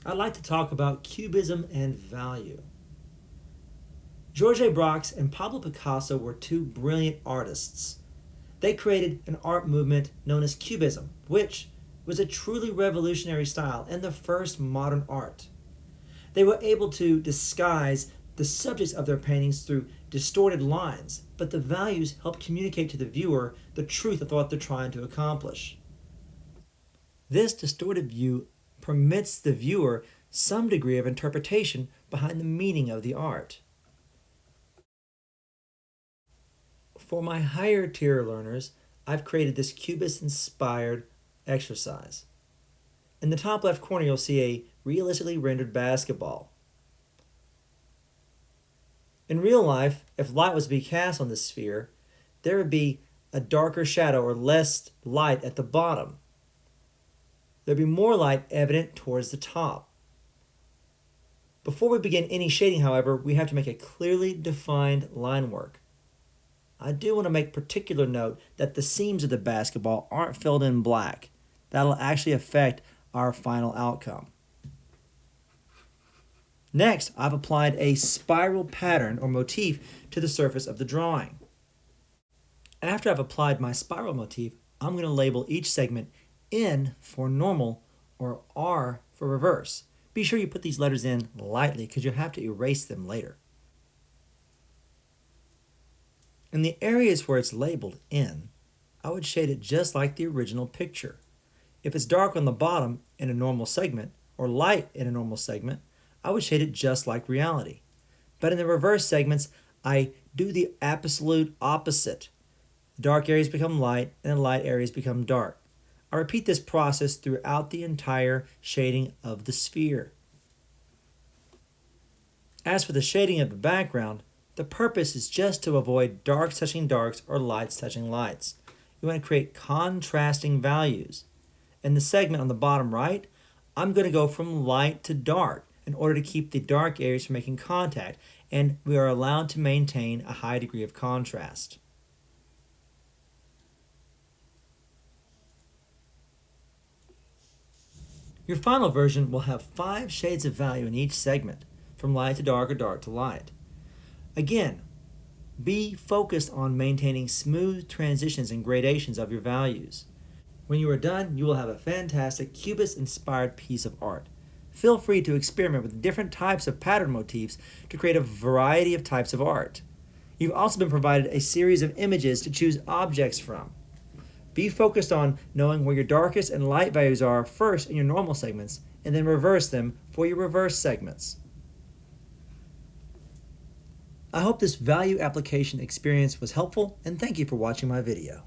I'd like to talk about Cubism and value. Georges Braque and Pablo Picasso were two brilliant artists. They created an art movement known as Cubism, which was a truly revolutionary style and the first modern art. They were able to disguise the subjects of their paintings through distorted lines, but the values help communicate to the viewer the truth of what they're trying to accomplish. This distorted view permits the viewer some degree of interpretation behind the meaning of the art. For my higher tier learners, I've created this Cubist-inspired exercise. In the top left corner, you'll see a realistically rendered basketball. In real life, if light was to be cast on this sphere, there would be a darker shadow or less light at the bottom. There'd be more light evident towards the top. Before we begin any shading, however, we have to make a clearly defined line work. I do want to make particular note that the seams of the basketball aren't filled in black. That'll actually affect our final outcome. Next, I've applied a spiral pattern or motif to the surface of the drawing. After I've applied my spiral motif, I'm going to label each segment N for normal or R for reverse. Be sure you put these letters in lightly because you'll have to erase them later. In the areas where it's labeled N, I would shade it just like the original picture. If it's dark on the bottom in a normal segment or light in a normal segment, I would shade it just like reality. But in the reverse segments, I do the absolute opposite. Dark areas become light and the light areas become dark. I repeat this process throughout the entire shading of the sphere. As for the shading of the background, the purpose is just to avoid darks touching darks or lights touching lights. You want to create contrasting values. In the segment on the bottom right, I'm going to go from light to dark in order to keep the dark areas from making contact, and we are allowed to maintain a high degree of contrast. Your final version will have 5 shades of value in each segment, from light to dark or dark to light. Again, be focused on maintaining smooth transitions and gradations of your values. When you are done, you will have a fantastic Cubist-inspired piece of art. Feel free to experiment with different types of pattern motifs to create a variety of types of art. You've also been provided a series of images to choose objects from. Be focused on knowing where your darkest and light values are first in your normal segments, and then reverse them for your reverse segments. I hope this value application experience was helpful, and thank you for watching my video.